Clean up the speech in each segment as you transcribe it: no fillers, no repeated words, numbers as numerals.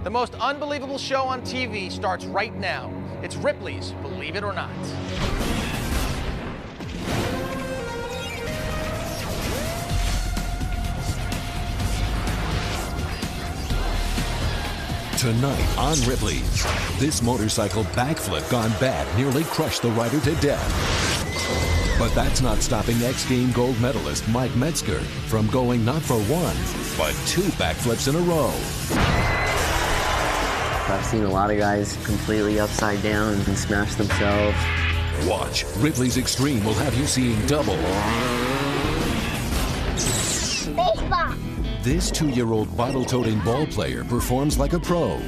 The most unbelievable show on TV starts right now. It's Ripley's Believe It or Not. Tonight on Ripley's, this motorcycle backflip gone bad nearly crushed the rider to death. But that's not stopping X Game gold medalist Mike Metzger from going not for one, but 2 backflips in a row. I've seen a lot of guys completely upside down and smash themselves. Watch. Ripley's Extreme will have you seeing double. Baseball. This 2-year-old bottle-toting ball player performs like a pro,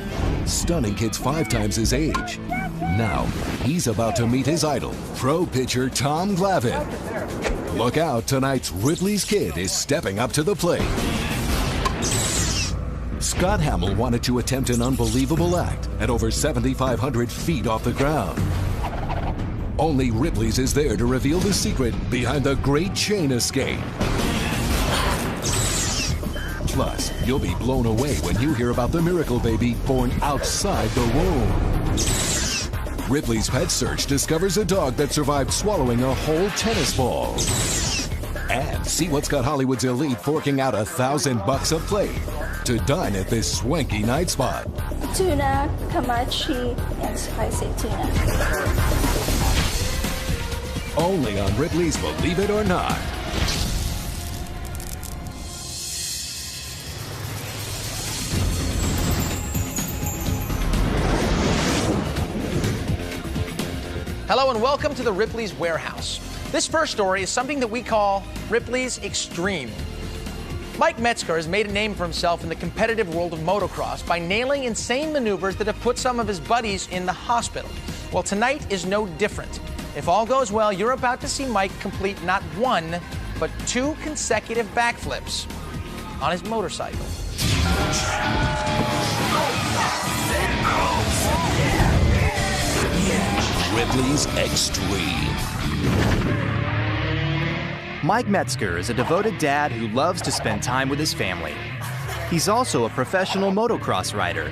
stunning kids 5 times his age. Now, he's about to meet his idol, pro pitcher Tom Glavine. Look out, tonight's Ripley's Kid is stepping up to the plate. Scott Hamill wanted to attempt an unbelievable act at over 7,500 feet off the ground. Only Ripley's is there to reveal the secret behind the great chain escape. Plus, you'll be blown away when you hear about the miracle baby born outside the womb. Ripley's Pet Search discovers a dog that survived swallowing a whole tennis ball. And see what's got Hollywood's elite forking out $1,000 a plate to dine at this swanky night spot. Tuna, kamachi, and spicy tuna. Only on Ripley's Believe It or Not. Hello and welcome to the Ripley's Warehouse. This first story is something that we call Ripley's Extreme. Mike Metzger has made a name for himself in the competitive world of motocross by nailing insane maneuvers that have put some of his buddies in the hospital. Well, tonight is no different. If all goes well, you're about to see Mike complete not 1, but 2 consecutive backflips on his motorcycle. Ripley's Extreme. Mike Metzger is a devoted dad who loves to spend time with his family. He's also a professional motocross rider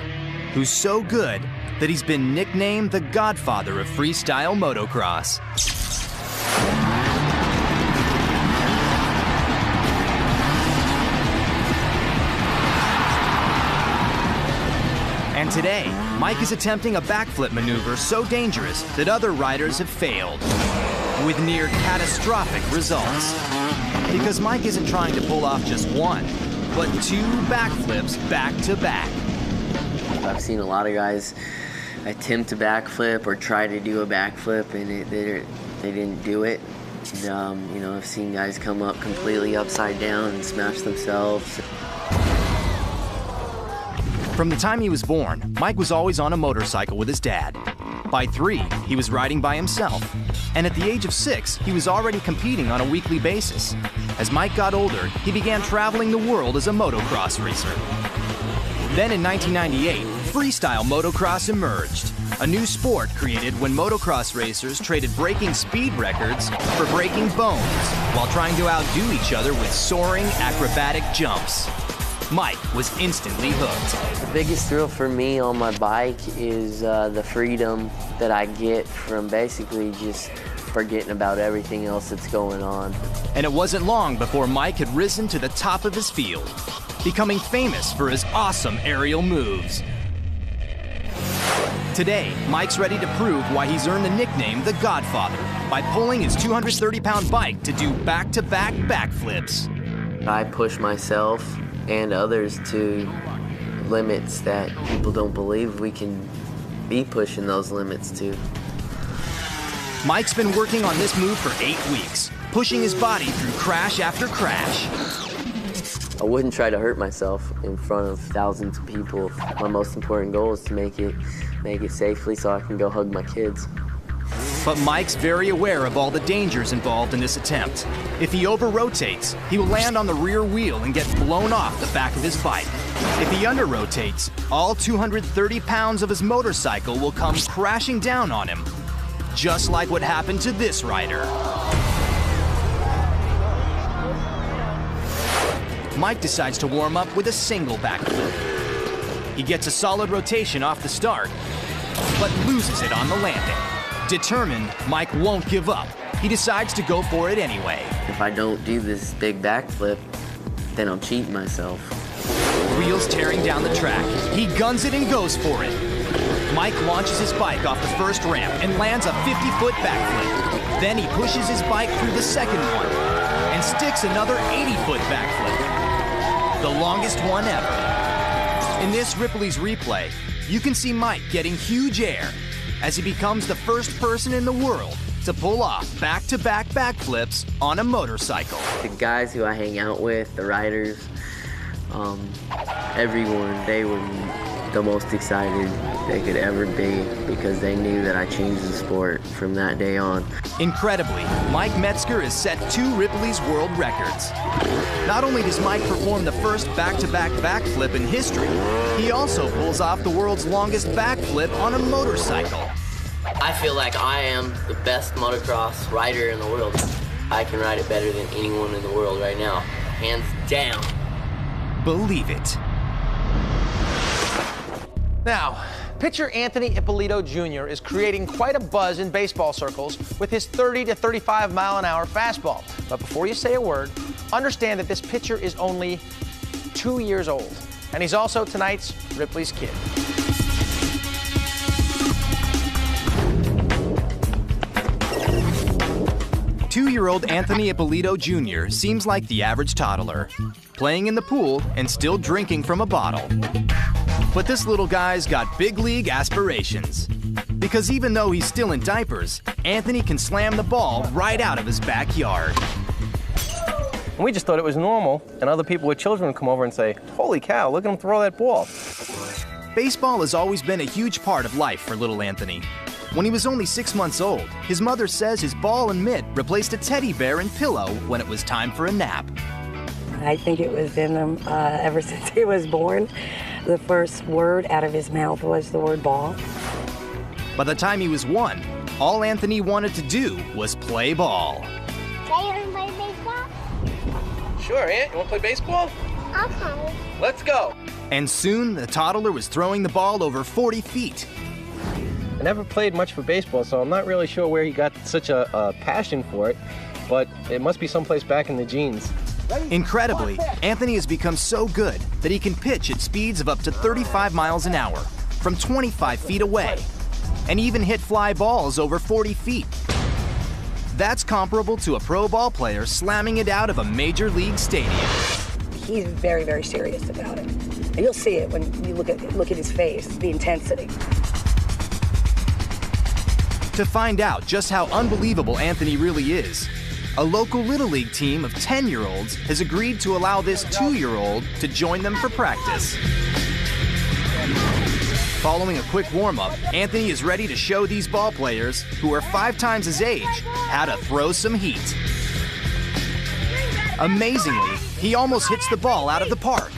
who's so good that he's been nicknamed the Godfather of freestyle motocross. And today, Mike is attempting a backflip maneuver so dangerous that other riders have failed, with near catastrophic results. Because Mike isn't trying to pull off just 1, but 2 backflips back to back. I've seen a lot of guys attempt a backflip or try to do a backflip and they didn't do it. And, you know, I've seen guys come up completely upside down and smash themselves. From the time he was born, Mike was always on a motorcycle with his dad. By 3, he was riding by himself. And at the age of 6, he was already competing on a weekly basis. As Mike got older, he began traveling the world as a motocross racer. Then in 1998, freestyle motocross emerged, a new sport created when motocross racers traded breaking speed records for breaking bones while trying to outdo each other with soaring acrobatic jumps. Mike was instantly hooked. The biggest thrill for me on my bike is the freedom that I get from basically just forgetting about everything else that's going on. And it wasn't long before Mike had risen to the top of his field, becoming famous for his awesome aerial moves. Today, Mike's ready to prove why he's earned the nickname The Godfather by pulling his 230-pound bike to do back-to-back backflips. I push myself and others to limits that people don't believe we can be pushing those limits to. Mike's been working on this move for 8 weeks, pushing his body through crash after crash. I wouldn't try to hurt myself in front of thousands of people. My most important goal is to make it safely so I can go hug my kids. But Mike's very aware of all the dangers involved in this attempt. If he over-rotates, he will land on the rear wheel and get blown off the back of his bike. If he under-rotates, all 230 pounds of his motorcycle will come crashing down on him, just like what happened to this rider. Mike decides to warm up with a single backflip. He gets a solid rotation off the start, but loses it on the landing. Determined, Mike won't give up. He decides to go for it anyway. If I don't do this big backflip, then I'm cheating myself. Wheels tearing down the track. He guns it and goes for it. Mike launches his bike off the first ramp and lands a 50-foot backflip. Then he pushes his bike through the second one and sticks another 80-foot backflip. The longest one ever. In this Ripley's replay, you can see Mike getting huge air as he becomes the first person in the world to pull off back-to-back backflips on a motorcycle. The guys who I hang out with, the riders, everyone, they were the most excited they could ever be because they knew that I changed the sport from that day on. Incredibly, Mike Metzger has set 2 Ripley's world records. Not only does Mike perform the first back-to-back backflip in history, he also pulls off the world's longest backflip on a motorcycle. I feel like I am the best motocross rider in the world. I can ride it better than anyone in the world right now, hands down. Believe it. Now, pitcher Anthony Ippolito Jr. is creating quite a buzz in baseball circles with his 30 to 35 mile an hour fastball. But before you say a word, understand that this pitcher is only 2 years old. And he's also tonight's Ripley's kid. Two-year-old Anthony Ippolito Jr. seems like the average toddler, playing in the pool and still drinking from a bottle. But this little guy's got big league aspirations. Because even though he's still in diapers, Anthony can slam the ball right out of his backyard. We just thought it was normal, and other people with children would come over and say, "Holy cow, look at him throw that ball." Baseball has always been a huge part of life for little Anthony. When he was only 6 months old, his mother says his ball and mitt replaced a teddy bear and pillow when it was time for a nap. I think it was in him ever since he was born. The first word out of his mouth was the word ball. By the time he was 1, all Anthony wanted to do was play ball. Can you play baseball? Sure, Ant, you want to play baseball? Okay. Let's go. And soon, the toddler was throwing the ball over 40 feet. I never played much for baseball, so I'm not really sure where he got such a passion for it, but it must be someplace back in the genes. Incredibly, Anthony has become so good that he can pitch at speeds of up to 35 miles an hour from 25 feet away, and even hit fly balls over 40 feet. That's comparable to a pro ball player slamming it out of a major league stadium. He's very, very serious about it. And you'll see it when you look at his face, the intensity. To find out just how unbelievable Anthony really is, a local Little League team of 10-year-olds has agreed to allow this 2-year-old to join them for practice. Following a quick warm-up, Anthony is ready to show these ball players, who are 5 times his age, how to throw some heat. Amazingly, he almost hits the ball out of the park.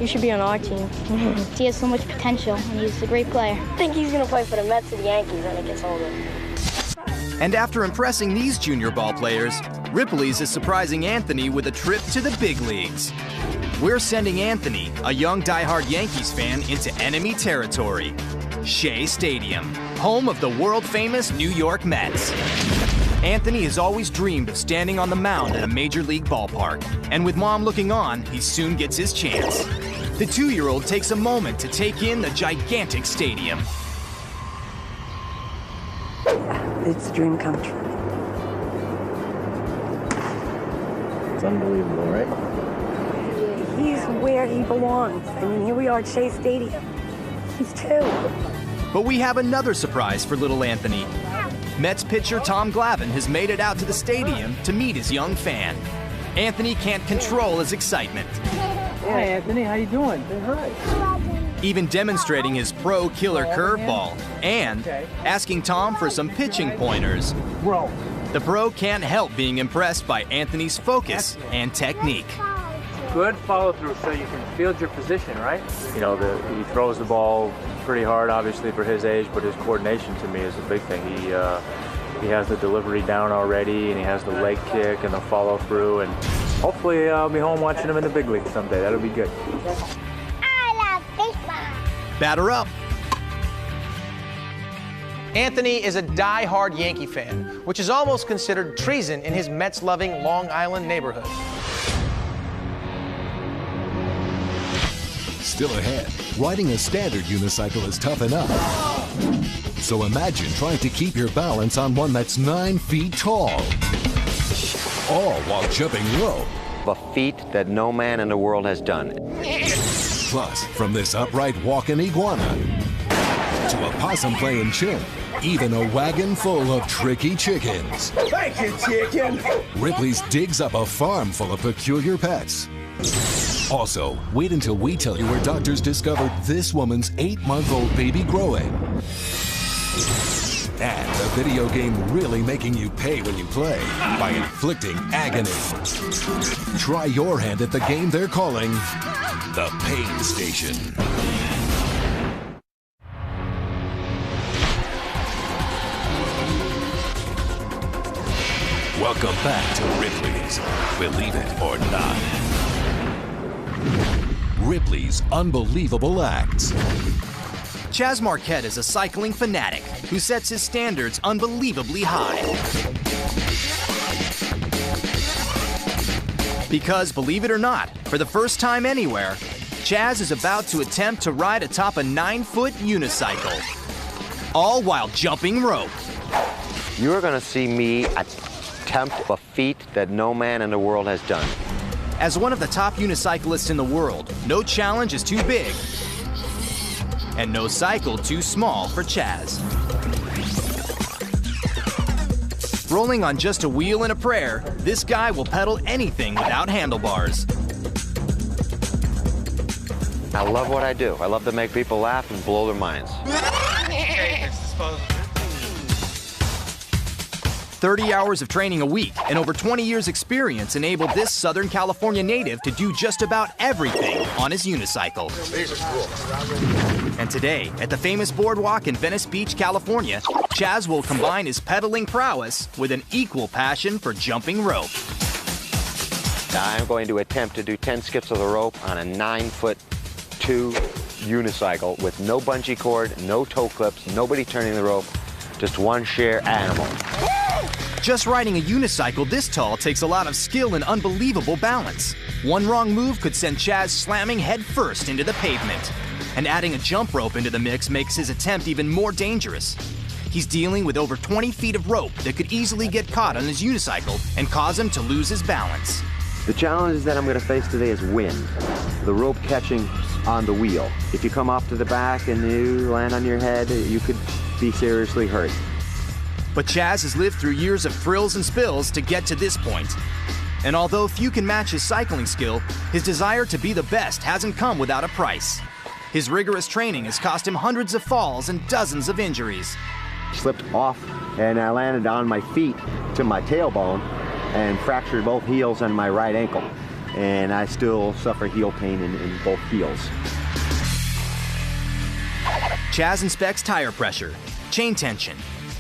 You should be on our team. He has so much potential, and he's a great player. I think he's going to play for the Mets or the Yankees when he gets older. And after impressing these junior ball players, Ripley's is surprising Anthony with a trip to the big leagues. We're sending Anthony, a young diehard Yankees fan, into enemy territory. Shea Stadium, home of the world-famous New York Mets. Anthony has always dreamed of standing on the mound at a major league ballpark, and with Mom looking on, he soon gets his chance. The 2-year-old takes a moment to take in the gigantic stadium. It's a dream come true. It's unbelievable, right? He's where he belongs. I mean, here we are at Shea Stadium. He's 2. But we have another surprise for little Anthony. Mets pitcher Tom Glavine has made it out to the stadium to meet his young fan. Anthony can't control his excitement. Hey, Anthony, how you doing? Say hi. Even demonstrating his pro killer curveball and asking Tom for some pitching pointers. Bro. The pro can't help being impressed by Anthony's focus and technique. Good follow through so you can field your position, right? You know, he throws the ball pretty hard, obviously, for his age, but his coordination to me is a big thing. He has the delivery down already, and he has the leg kick and the follow through, and Hopefully I'll be home watching him in the big league someday. That'll be good. I love baseball. Batter up. Anthony is a die-hard Yankee fan, which is almost considered treason in his Mets-loving Long Island neighborhood. Still ahead, riding a standard unicycle is tough enough. So imagine trying to keep your balance on one that's 9 feet tall, all while jumping rope. A feat that no man in the world has done. Plus, from this upright walking iguana to a possum playing chimp, even a wagon full of tricky chickens. Thank you, chicken. Ripley's digs up a farm full of peculiar pets. Also, wait until we tell you where doctors discovered this woman's 8-month-old baby growing. And a video game really making you pay when you play by inflicting agony. Try your hand at the game they're calling the Pain Station. Welcome back to Ripley's Believe It or Not. Ripley's Unbelievable Acts. Chas Marquette is a cycling fanatic who sets his standards unbelievably high. Because, believe it or not, for the first time anywhere, Chas is about to attempt to ride atop a 9-foot unicycle, all while jumping rope. You're going to see me attempt a feat that no man in the world has done. As one of the top unicyclists in the world, no challenge is too big, and no cycle too small for Chas. Rolling on just a wheel and a prayer, this guy will pedal anything without handlebars. I love what I do. I love to make people laugh and blow their minds. 30 hours of training a week and over 20 years experience enabled this Southern California native to do just about everything on his unicycle. These are cool. And today, at the famous boardwalk in Venice Beach, California, Chas will combine his pedaling prowess with an equal passion for jumping rope. I'm going to attempt to do 10 skips of the rope on a 9'2" unicycle with no bungee cord, no toe clips, nobody turning the rope, just one sheer animal. Just riding a unicycle this tall takes a lot of skill and unbelievable balance. One wrong move could send Chas slamming headfirst into the pavement. And adding a jump rope into the mix makes his attempt even more dangerous. He's dealing with over 20 feet of rope that could easily get caught on his unicycle and cause him to lose his balance. The challenge that I'm going to face today is wind. The rope catching on the wheel. If you come off to the back and you land on your head, you could be seriously hurt. But Chas has lived through years of thrills and spills to get to this point. And although few can match his cycling skill, his desire to be the best hasn't come without a price. His rigorous training has cost him hundreds of falls and dozens of injuries. Slipped off and I landed on my feet to my tailbone and fractured both heels and my right ankle. And I still suffer heel pain in both heels. Chas inspects tire pressure, chain tension,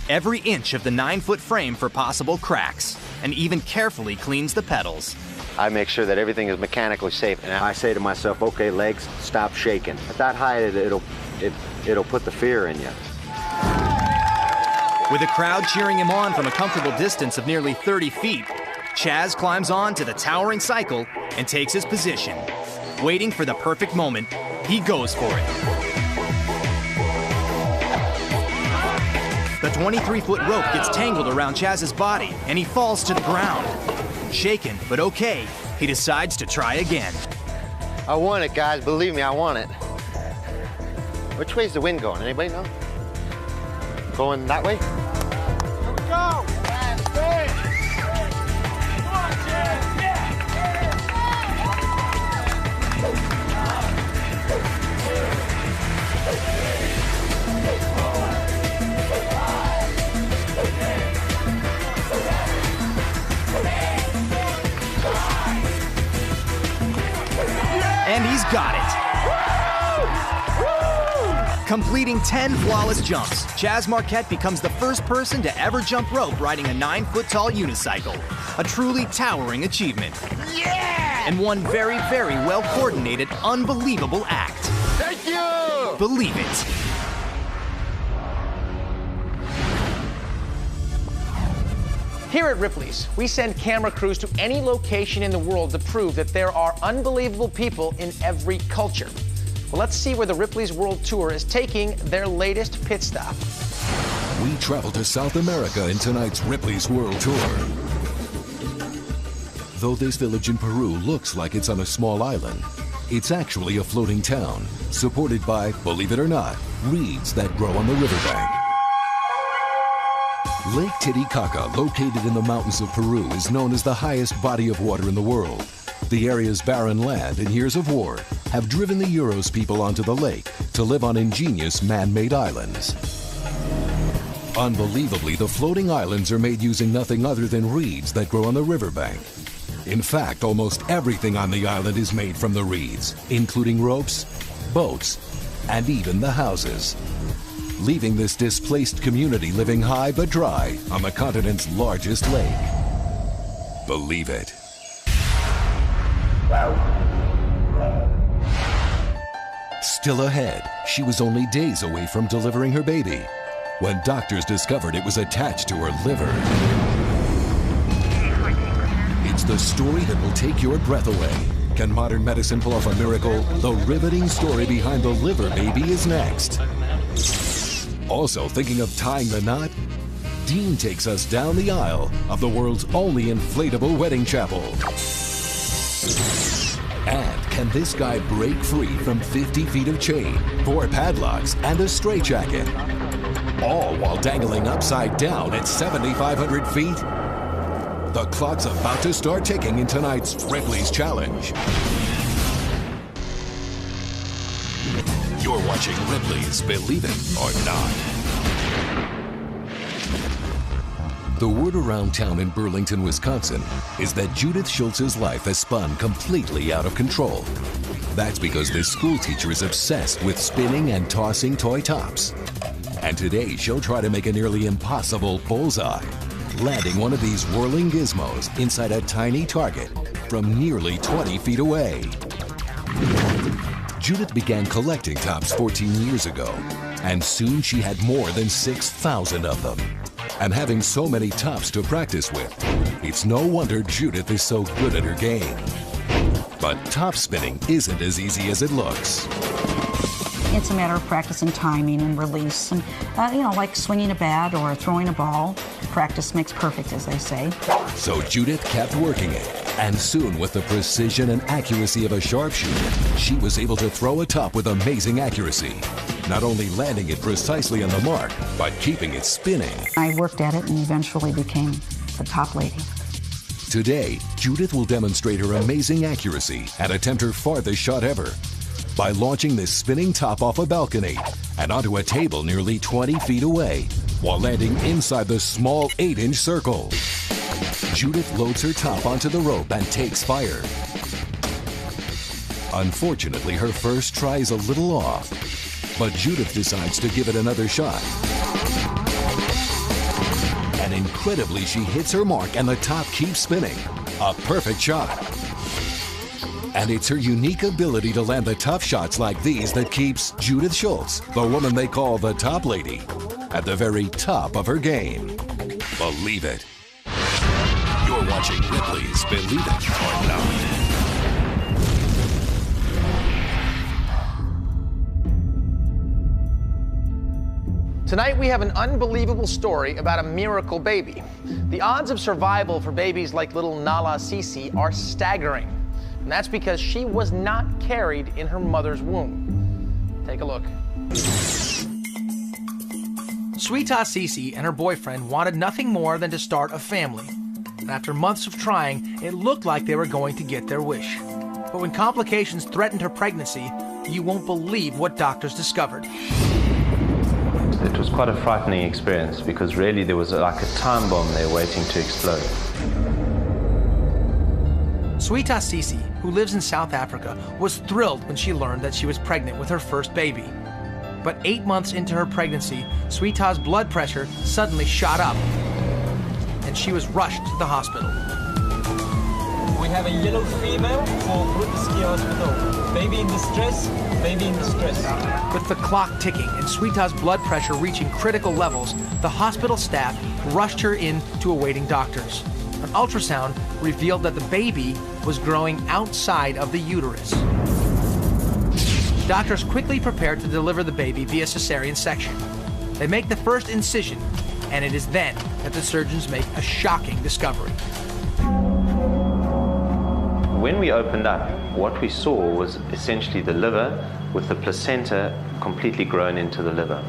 every inch of the 9-foot frame for possible cracks, and even carefully cleans the pedals. I make sure that everything is mechanically safe, and I say to myself, okay, legs, stop shaking. At that height, it'll put the fear in you. With a crowd cheering him on from a comfortable distance of nearly 30 feet, Chas climbs on to the towering cycle and takes his position. Waiting for the perfect moment, he goes for it. The 23-foot rope gets tangled around Chas's body, and he falls to the ground. Shaken, but okay, he decides to try again. I want it, guys. Believe me, I want it. Which way's the wind going? Anybody know? Going that way? Here we go. And he's got it. Completing 10 flawless jumps, Chas Marquette becomes the first person to ever jump rope riding a 9-foot tall unicycle. A truly towering achievement. Yeah! And one very, very well-coordinated, unbelievable act. Thank you! Believe it. Here at Ripley's, we send camera crews to any location in the world to prove that there are unbelievable people in every culture. Well, let's see where the Ripley's World Tour is taking their latest pit stop. We travel to South America in tonight's Ripley's World Tour. Though this village in Peru looks like it's on a small island, it's actually a floating town, supported by, believe it or not, reeds that grow on the riverbank. Lake Titicaca, located in the mountains of Peru, is known as the highest body of water in the world. The area's barren land and years of war have driven the Euros people onto the lake to live on ingenious man-made islands. Unbelievably, the floating islands are made using nothing other than reeds that grow on the riverbank. In fact, almost everything on the island is made from the reeds, including ropes, boats, and even the houses, leaving this displaced community living high but dry on the continent's largest lake. Believe it. Still ahead, she was only days away from delivering her baby when doctors discovered it was attached to her liver. It's the story that will take your breath away. Can modern medicine pull off a miracle? The riveting story behind the liver baby is next. Also thinking of tying the knot? Dean takes us down the aisle of the world's only inflatable wedding chapel. And can this guy break free from 50 feet of chain, 4 padlocks, and a straitjacket? All while dangling upside down at 7,500 feet? The clock's about to start ticking in tonight's Ripley's Challenge. You're watching Ripley's Believe It or Not. The word around town in Burlington, Wisconsin is that Judith Schultz's life has spun completely out of control. That's because this school teacher is obsessed with spinning and tossing toy tops. And today she'll try to make a nearly impossible bullseye, landing one of these whirling gizmos inside a tiny target from nearly 20 feet away. Judith began collecting tops 14 years ago, and soon she had more than 6,000 of them. And having so many tops to practice with, it's no wonder Judith is so good at her game. But top spinning isn't as easy as it looks. It's a matter of practice and timing and release, and like swinging a bat or throwing a ball. Practice makes perfect, as they say. So Judith kept working it, and soon, with the precision and accuracy of a sharpshooter, she was able to throw a top with amazing accuracy, not only landing it precisely on the mark, but keeping it spinning. I worked at it and eventually became the top lady. Today, Judith will demonstrate her amazing accuracy and attempt her farthest shot ever by launching this spinning top off a balcony and onto a table nearly 20 feet away, while landing inside the small 8-inch circle. Judith loads her top onto the rope and takes fire. Unfortunately, her first try is a little off, but Judith decides to give it another shot. And incredibly, she hits her mark and the top keeps spinning. A perfect shot. And it's her unique ability to land the tough shots like these that keeps Judith Schultz, the woman they call the top lady, at the very top of her game. Believe it. You're watching Ripley's Believe It or Not. Tonight we have an unbelievable story about a miracle baby. The odds of survival for babies like little Nala Sisi are staggering. And that's because she was not carried in her mother's womb. Take a look. Sweeta Sisi and her boyfriend wanted nothing more than to start a family. And after months of trying, it looked like they were going to get their wish. But when complications threatened her pregnancy, you won't believe what doctors discovered. It was quite a frightening experience because really there was like a time bomb there waiting to explode. Sweeta Sisi, who lives in South Africa, was thrilled when she learned that she was pregnant with her first baby. But 8 months into her pregnancy, Sweeta's blood pressure suddenly shot up, and she was rushed to the hospital. We have a yellow fever for British Ski Hospital. Baby in distress, baby in distress. With the clock ticking and Sweeta's blood pressure reaching critical levels, the hospital staff rushed her in to awaiting doctors. An ultrasound revealed that the baby was growing outside of the uterus. Doctors quickly prepared to deliver the baby via cesarean section. They make the first incision, and it is then that the surgeons make a shocking discovery. When we opened up, what we saw was essentially the liver with the placenta completely grown into the liver.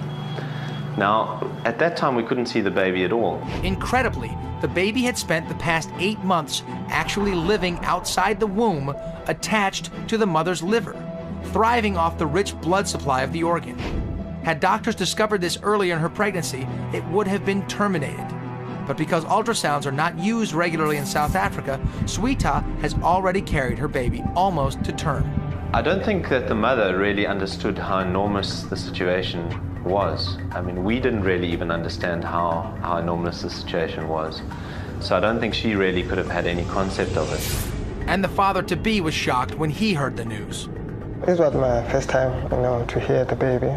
Now, at that time, we couldn't see the baby at all. Incredibly, the baby had spent the past 8 months actually living outside the womb, attached to the mother's liver, thriving off the rich blood supply of the organ. Had doctors discovered this earlier in her pregnancy, it would have been terminated. But because ultrasounds are not used regularly in South Africa, Sweeta has already carried her baby almost to term. I don't think that the mother really understood how enormous the situation was. I mean, we didn't really even understand how enormous the situation was. So I don't think she really could have had any concept of it. And the father-to-be was shocked when he heard the news. This was my first time, to hear the baby,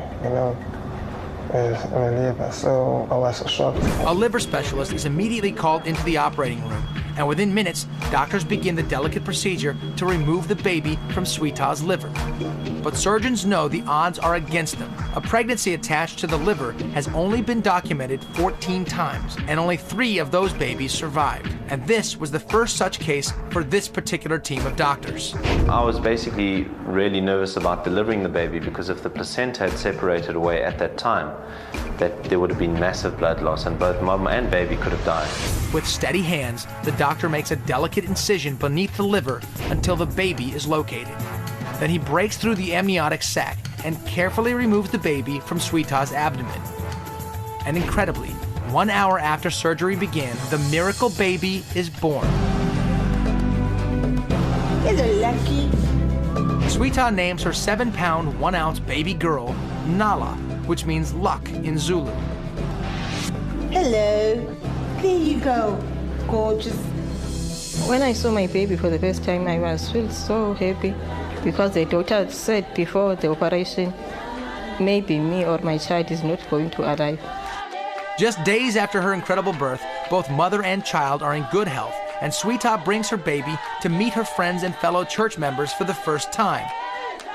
is in the liver, so I was shocked. A liver specialist is immediately called into the operating room, and within minutes, doctors begin the delicate procedure to remove the baby from Sweeta's liver. But surgeons know the odds are against them. A pregnancy attached to the liver has only been documented 14 times, and only 3 of those babies survived. And this was the first such case for this particular team of doctors. I was basically really nervous about delivering the baby because if the placenta had separated away at that time, that there would have been massive blood loss and both mom and baby could have died. With steady hands, the doctor makes a delicate incision beneath the liver until the baby is located. Then he breaks through the amniotic sac and carefully removes the baby from Sweeta's abdomen. And incredibly, 1 hour after surgery began, the miracle baby is born. Is it lucky? Sweeta names her 7-pound, 1-ounce baby girl Nala, which means luck in Zulu. Hello. There you go. Gorgeous. When I saw my baby for the first time, I was feel so happy because the doctor said before the operation, maybe me or my child is not going to arrive. Just days after her incredible birth, both mother and child are in good health, and Sweeta brings her baby to meet her friends and fellow church members for the first time.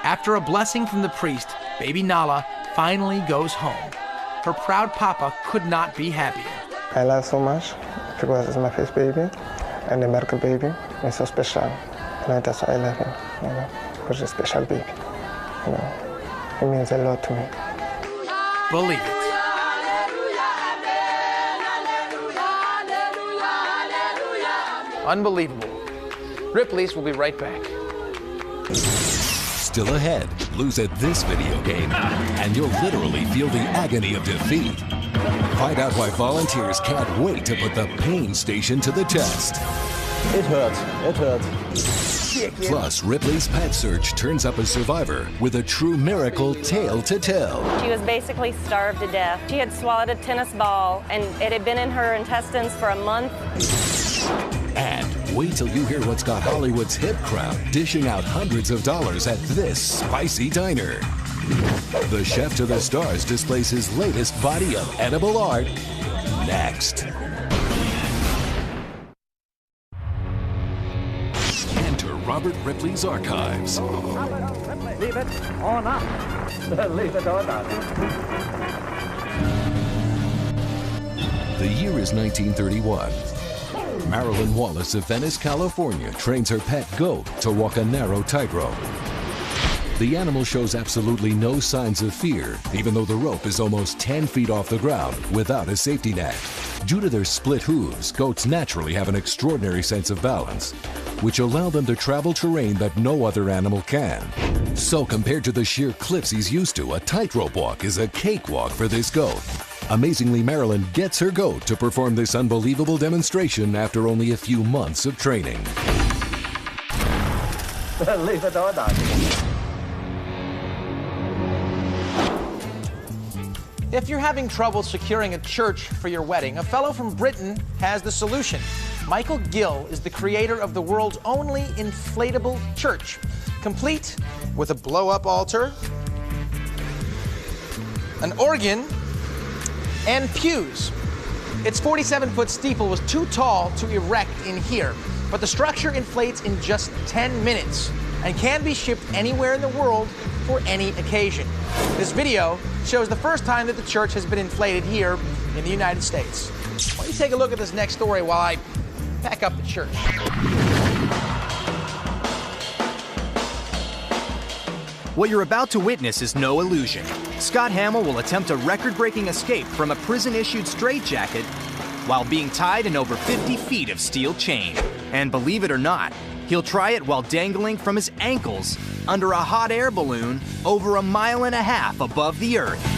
After a blessing from the priest, baby Nala finally goes home. Her proud papa could not be happier. I love so much because it's my first baby, and the miracle baby is so special. That's why I love him, because it's a special baby. It means a lot to me. Believe it. Unbelievable. Ripley's will be right back. Still ahead, lose at this video game, and you'll literally feel the agony of defeat. Find out why volunteers can't wait to put the pain station to the test. It hurts. It hurts. Plus, Ripley's Pet Search turns up a survivor with a true miracle tale to tell. She was basically starved to death. She had swallowed a tennis ball, and it had been in her intestines for a month. And wait till you hear what's got Hollywood's hip crowd dishing out hundreds of dollars at this spicy diner. The chef to the stars displays his latest body of edible art next. Enter Robert Ripley's archives. Leave it or not. Leave it or not. The year is 1931. Marilyn Wallace of Venice, California trains her pet goat to walk a narrow tightrope. The animal shows absolutely no signs of fear, even though the rope is almost 10 feet off the ground without a safety net. Due to their split hooves, goats naturally have an extraordinary sense of balance, which allow them to travel terrain that no other animal can. So compared to the sheer cliffs he's used to, a tightrope walk is a cakewalk for this goat. Amazingly, Marilyn gets her goat to perform this unbelievable demonstration after only a few months of training. Leave it or not. If you're having trouble securing a church for your wedding, a fellow from Britain has the solution. Michael Gill is the creator of the world's only inflatable church, complete with a blow-up altar, an organ, and pews. Its 47-foot steeple was too tall to erect in here, but the structure inflates in just 10 minutes and can be shipped anywhere in the world for any occasion. This video shows the first time that the church has been inflated here in the United States. Why don't you take a look at this next story while I pack up the church. What you're about to witness is no illusion. Scott Hamill will attempt a record-breaking escape from a prison-issued straitjacket while being tied in over 50 feet of steel chain. And believe it or not, he'll try it while dangling from his ankles under a hot air balloon over 1.5 miles above the earth.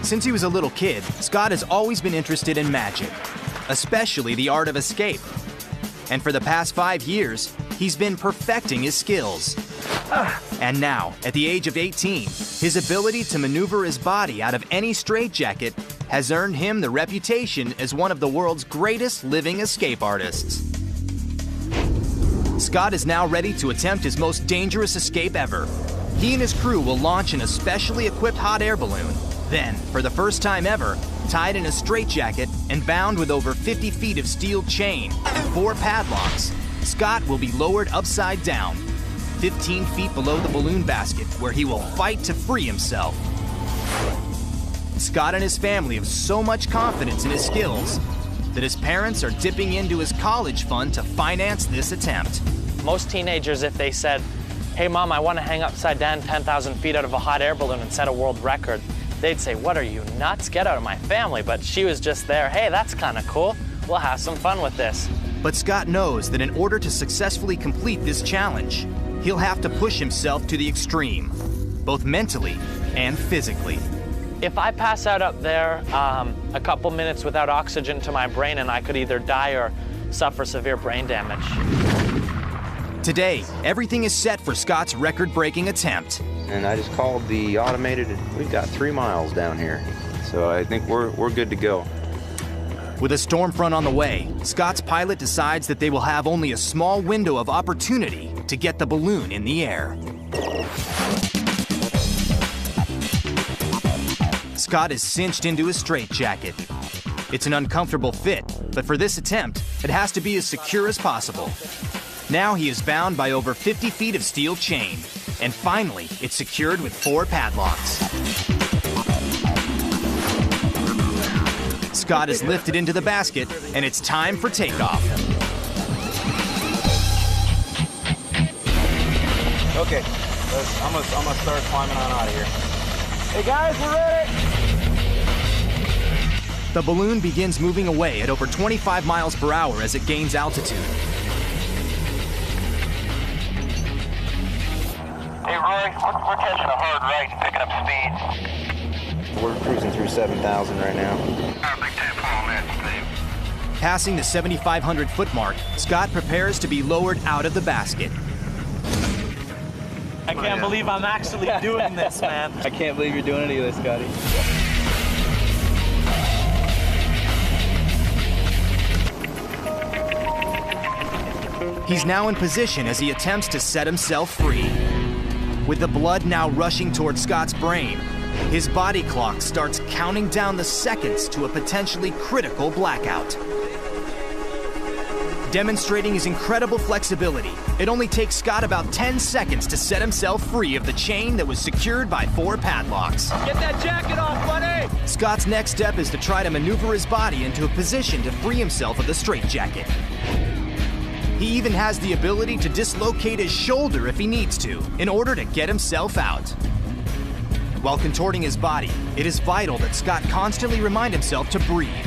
Since he was a little kid, Scott has always been interested in magic, especially the art of escape. And for the past 5 years, he's been perfecting his skills. And now, at the age of 18, his ability to maneuver his body out of any straitjacket has earned him the reputation as one of the world's greatest living escape artists. Scott is now ready to attempt his most dangerous escape ever. He and his crew will launch in a specially equipped hot air balloon. Then, for the first time ever, tied in a straitjacket and bound with over 50 feet of steel chain and 4 padlocks, Scott will be lowered upside down, 15 feet below the balloon basket, where he will fight to free himself. Scott and his family have so much confidence in his skills that his parents are dipping into his college fund to finance this attempt. Most teenagers, if they said, "Hey mom, I want to hang upside down 10,000 feet out of a hot air balloon and set a world record," they'd say, "What are you, nuts? Get out of my family." But she was just there, "Hey, that's kind of cool. We'll have some fun with this." But Scott knows that in order to successfully complete this challenge, he'll have to push himself to the extreme, both mentally and physically. If I pass out up there a couple minutes without oxygen to my brain, and I could either die or suffer severe brain damage. Today, everything is set for Scott's record-breaking attempt. And I just called the automated, and we've got 3 miles down here. So I think we're good to go. With a storm front on the way, Scott's pilot decides that they will have only a small window of opportunity to get the balloon in the air. Scott is cinched into his straitjacket. It's an uncomfortable fit, but for this attempt, it has to be as secure as possible. Now he is bound by over 50 feet of steel chain, and finally, it's secured with 4 padlocks. Scott is lifted into the basket, and it's time for takeoff. Okay, I'm gonna start climbing on out of here. Hey guys, we're ready! The balloon begins moving away at over 25 miles per hour as it gains altitude. Hey Roy, we're catching a hard right and picking up speed. We're cruising through 7,000 right now. Passing the 7,500-foot mark, Scott prepares to be lowered out of the basket. I can't believe I'm actually doing this, man. I can't believe you're doing any of this, Scotty. He's now in position as he attempts to set himself free. With the blood now rushing towards Scott's brain, his body clock starts counting down the seconds to a potentially critical blackout. Demonstrating his incredible flexibility, it only takes Scott about 10 seconds to set himself free of the chain that was secured by 4 padlocks. Get that jacket off, buddy! Scott's next step is to try to maneuver his body into a position to free himself of the straitjacket. He even has the ability to dislocate his shoulder if he needs to, in order to get himself out. While contorting his body, it is vital that Scott constantly remind himself to breathe.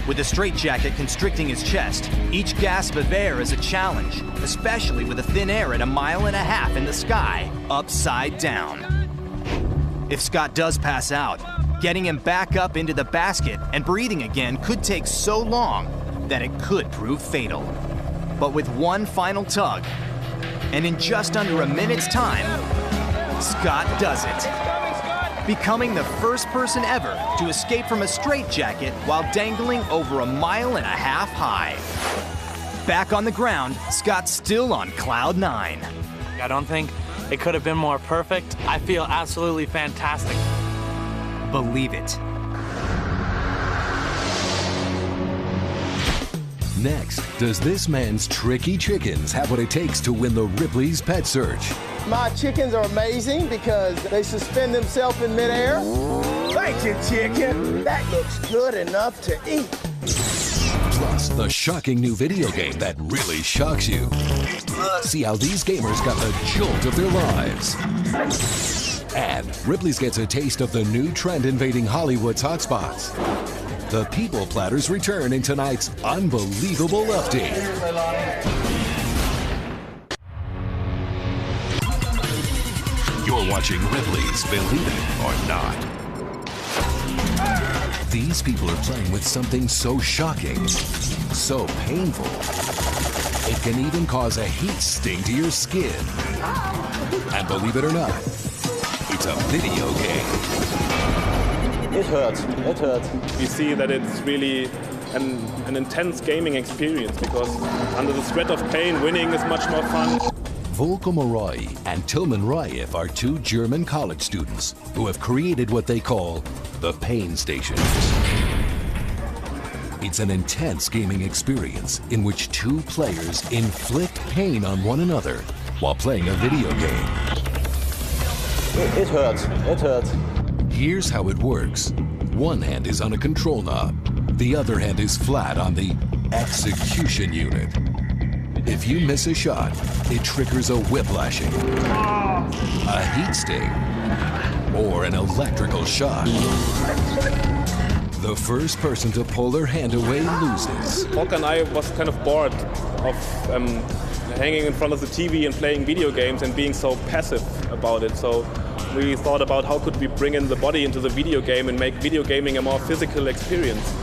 With the straitjacket constricting his chest, each gasp of air is a challenge, especially with the thin air at 1.5 miles in the sky, upside down. If Scott does pass out, getting him back up into the basket and breathing again could take so long that it could prove fatal. But with one final tug, and in just under a minute's time, Scott does it. becoming the first person ever to escape from a straitjacket while dangling over 1.5 miles high. Back on the ground, Scott's still on cloud 9. I don't think it could have been more perfect. I feel absolutely fantastic. Believe it. Next, does this man's tricky chickens have what it takes to win the Ripley's Pet Search? My chickens are amazing because they suspend themselves in midair. Thank you, chicken. That looks good enough to eat. Plus, the shocking new video game that really shocks you. See how these gamers got the jolt of their lives. And Ripley's gets a taste of the new trend invading Hollywood's hotspots. The People Platters return in tonight's unbelievable update. You're watching Ripley's Believe It or Not. These people are playing with something so shocking, so painful, it can even cause a heat sting to your skin. And believe it or not, it's a video game. It hurts. It hurts. We see that it's really an intense gaming experience because under the threat of pain, winning is much more fun. Volker Roy and Tilman Raif are two German college students who have created what they call the Pain Station. It's an intense gaming experience in which two players inflict pain on one another while playing a video game. It hurts. It hurts. Here's how it works. One hand is on a control knob. The other hand is flat on the execution unit. If you miss a shot, it triggers a whiplashing, a heat sting, or an electrical shock. The first person to pull their hand away loses. Volker and I was kind of bored of hanging in front of the TV and playing video games and being so passive about it. So we thought about how could we bring in the body into the video game and make video gaming a more physical experience.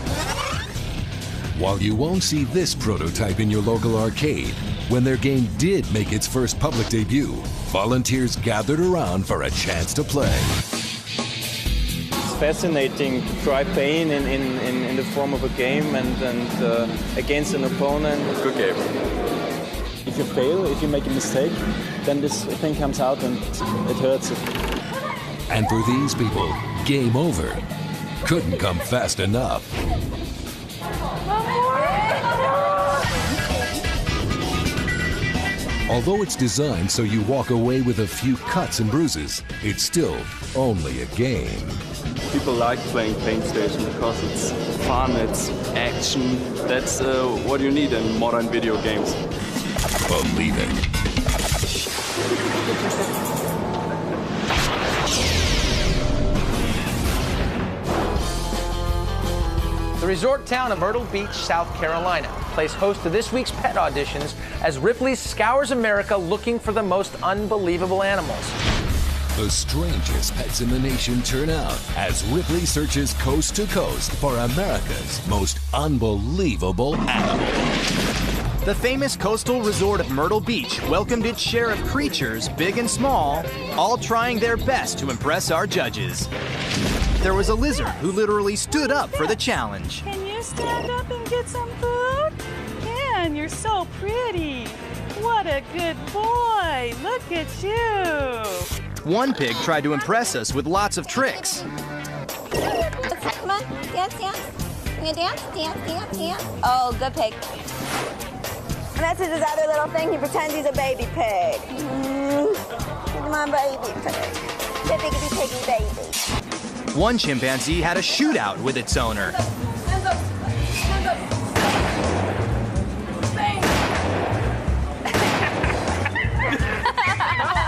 While you won't see this prototype in your local arcade, when their game did make its first public debut, volunteers gathered around for a chance to play. It's fascinating to try pain in the form of a game and against an opponent. Good game. If you fail, if you make a mistake, then this thing comes out and it hurts. And for these people, game over couldn't come fast enough. Although it's designed so you walk away with a few cuts and bruises, it's still only a game. People like playing Pain Station because it's fun, it's action. That's what you need in modern video games. Believe it. The resort town of Myrtle Beach, South Carolina, plays host to this week's pet auditions as Ripley scours America looking for the most unbelievable animals. The strangest pets in the nation turn out as Ripley searches coast to coast for America's most unbelievable animal. The famous coastal resort of Myrtle Beach welcomed its share of creatures, big and small, all trying their best to impress our judges. There was a lizard who literally stood up for the challenge. Can you stand up and get some food? Man, you're so pretty. What a good boy. Look at you. One pig tried to impress us with lots of tricks. Come on, dance, dance. You dance, dance, dance, dance. Oh, good pig. And that's his other little thing. He pretends he's a baby pig. Come on, baby pig. Piggity piggy baby. One chimpanzee had a shootout with its owner. Hands up. Hands up. Bang.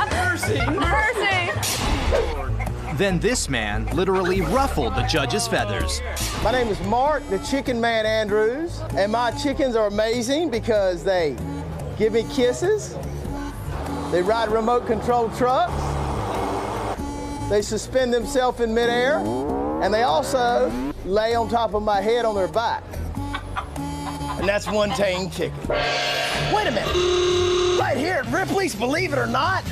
Mercy. Then this man literally ruffled the judge's feathers. My name is Mark, the Chicken Man Andrews, and my chickens are amazing because they give me kisses, they ride remote control trucks, they suspend themselves in midair, and they also lay on top of my head on their back. And that's one tame chicken. Wait a minute. Right here at Ripley's, believe it or not,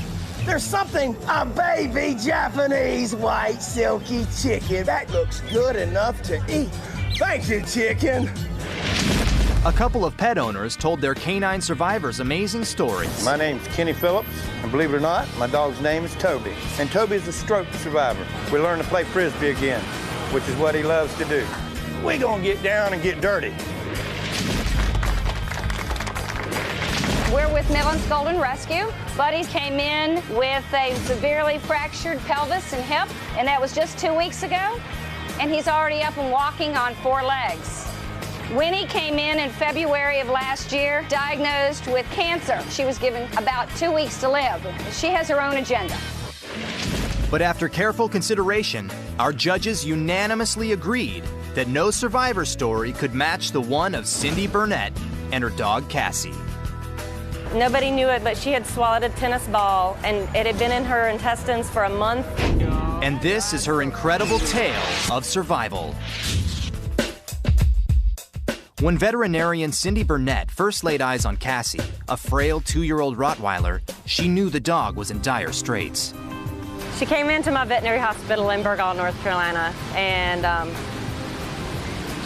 There's something, a baby Japanese white silky chicken. That looks good enough to eat. Thank you, chicken. A couple of pet owners told their canine survivors amazing stories. My name's Kenny Phillips, and believe it or not, my dog's name is Toby. And Toby's a stroke survivor. We learned to play Frisbee again, which is what he loves to do. We're gonna get down and get dirty. We're with Midland's Golden Rescue. Buddy came in with a severely fractured pelvis and hip, and that was just 2 weeks ago. And he's already up and walking on 4 legs. Winnie came in February of last year, diagnosed with cancer. She was given about 2 weeks to live. She has her own agenda. But after careful consideration, our judges unanimously agreed that no survivor story could match the one of Cindy Burnett and her dog Cassie. Nobody knew it, but she had swallowed a tennis ball, and it had been in her intestines for a month. And this is her incredible tale of survival. When veterinarian Cindy Burnett first laid eyes on Cassie, a frail 2-year-old Rottweiler, she knew the dog was in dire straits. She came into my veterinary hospital in Burgaw, North Carolina, and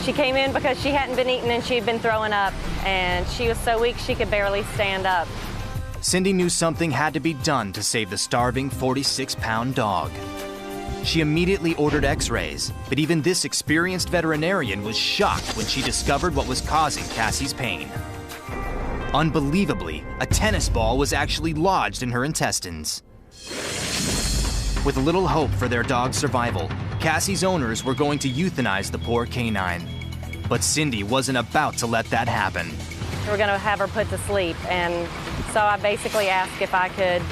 she came in because she hadn't been eating and she'd been throwing up, and she was so weak she could barely stand up. Cindy knew something had to be done to save the starving 46-pound dog. She immediately ordered x-rays, but even this experienced veterinarian was shocked when she discovered what was causing Cassie's pain. Unbelievably, a tennis ball was actually lodged in her intestines. With little hope for their dog's survival, Cassie's owners were going to euthanize the poor canine. But Cindy wasn't about to let that happen. We were going to have her put to sleep, and so I basically asked if I could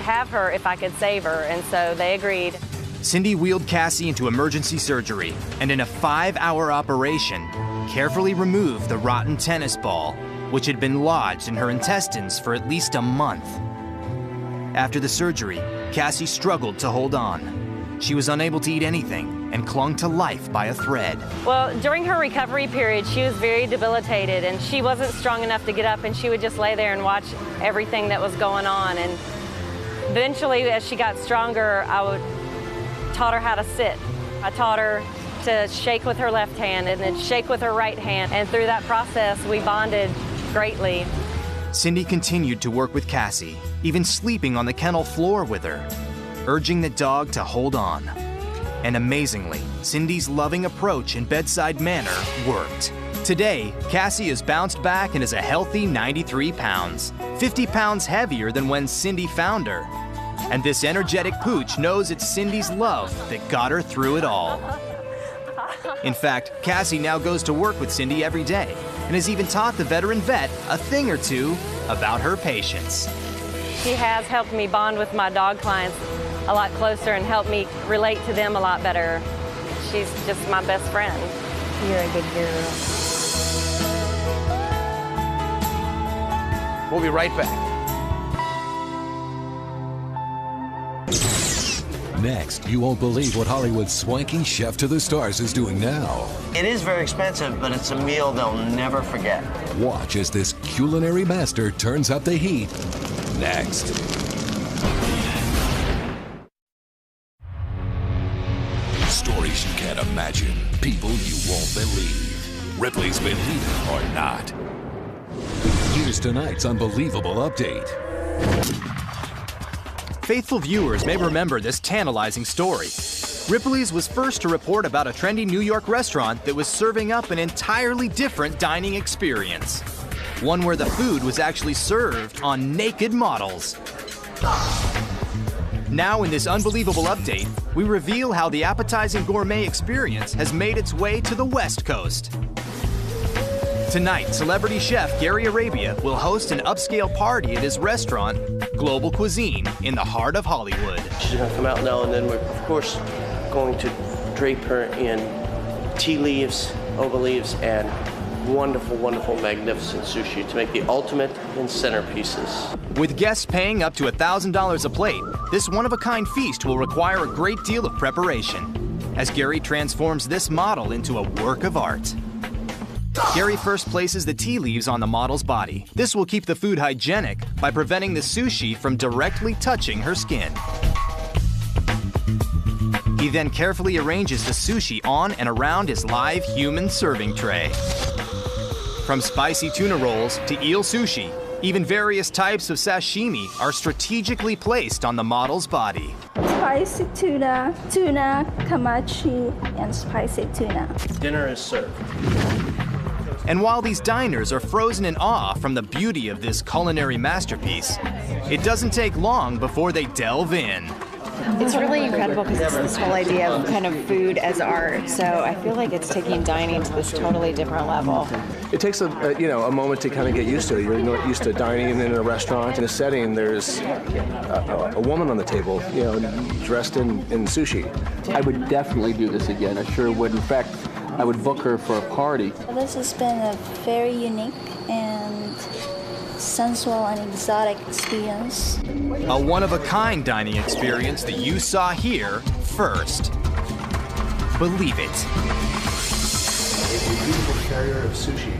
have her, if I could save her, and so they agreed. Cindy wheeled Cassie into emergency surgery, and in a 5-hour operation, carefully removed the rotten tennis ball, which had been lodged in her intestines for at least a month. After the surgery, Cassie struggled to hold on. She was unable to eat anything and clung to life by a thread. Well, during her recovery period, she was very debilitated, and she wasn't strong enough to get up, and she would just lay there and watch everything that was going on. And eventually, as she got stronger, I taught her how to sit. I taught her to shake with her left hand and then shake with her right hand, and through that process, we bonded greatly. Cindy continued to work with Cassie, even sleeping on the kennel floor with her, urging the dog to hold on. And amazingly, Cindy's loving approach and bedside manner worked. Today, Cassie has bounced back and is a healthy 93 pounds, 50 pounds heavier than when Cindy found her. And this energetic pooch knows it's Cindy's love that got her through it all. In fact, Cassie now goes to work with Cindy every day and has even taught the veteran vet a thing or two about her patience. She has helped me bond with my dog clients a lot closer and helped me relate to them a lot better. She's just my best friend. You're a good girl. We'll be right back. Next, you won't believe what Hollywood's swanky chef to the stars is doing now. It is very expensive, but it's a meal they'll never forget. Watch as this culinary master turns up the heat next. Stories you can't imagine, people you won't believe. Ripley's been heated or not. Here's tonight's unbelievable update. Faithful viewers may remember this tantalizing story. Ripley's was first to report about a trendy New York restaurant that was serving up an entirely different dining experience. One where the food was actually served on naked models. Now in this unbelievable update, we reveal how the appetizing gourmet experience has made its way to the West Coast. Tonight, celebrity chef Gary Arabia will host an upscale party at his restaurant, Global Cuisine, in the heart of Hollywood. She's gonna come out now, and then we're, of course, going to drape her in tea leaves, oba leaves, and wonderful, wonderful, magnificent sushi to make the ultimate in centerpieces. With guests paying up to $1,000 a plate, this one-of-a-kind feast will require a great deal of preparation, as Gary transforms this model into a work of art. Gary first places the tea leaves on the model's body. This will keep the food hygienic by preventing the sushi from directly touching her skin. He then carefully arranges the sushi on and around his live human serving tray. From spicy tuna rolls to eel sushi, even various types of sashimi are strategically placed on the model's body. Spicy tuna, tuna, kamachi, and spicy tuna. Dinner is served. And while these diners are frozen in awe from the beauty of this culinary masterpiece, it doesn't take long before they delve in. It's really incredible because it's this whole idea of kind of food as art. So I feel like it's taking dining to this totally different level. It takes a moment to kind of get used to it. You're not used to dining in a restaurant. In a setting, there's a woman on the table, dressed in sushi. I would definitely do this again. I sure would. In fact, I would book her for a party. This has been a very unique and sensual and exotic experience. A one-of-a-kind dining experience that you saw here first. Believe it. It's a beautiful carrier of sushi.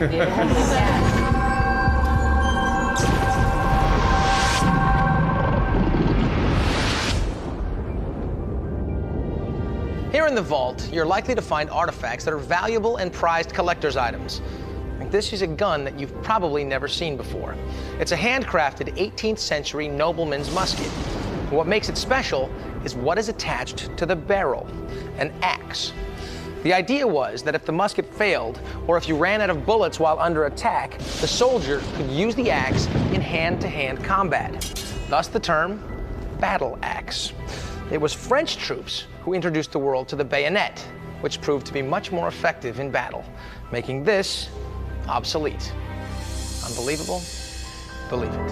Here in the vault, you're likely to find artifacts that are valuable and prized collector's items. Like this is a gun that you've probably never seen before. It's a handcrafted 18th century nobleman's musket. What makes it special is what is attached to the barrel, an axe. The idea was that if the musket failed, or if you ran out of bullets while under attack, the soldier could use the axe in hand-to-hand combat. Thus the term battle axe. It was French troops who introduced the world to the bayonet, which proved to be much more effective in battle, making this obsolete. Unbelievable? Believe it.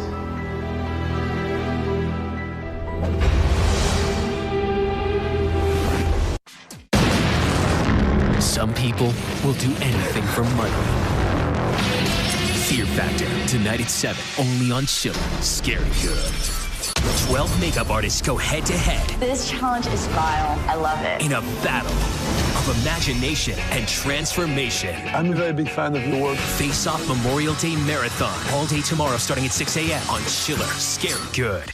Some people will do anything for money. Fear Factor, tonight at 7, only on Chiller. Scary good. 12 makeup artists go head-to-head. This challenge is vile. I love it. In a battle of imagination and transformation. I'm a very big fan of your work. Face Off Memorial Day Marathon. All day tomorrow starting at 6 a.m. on Chiller. Scary good.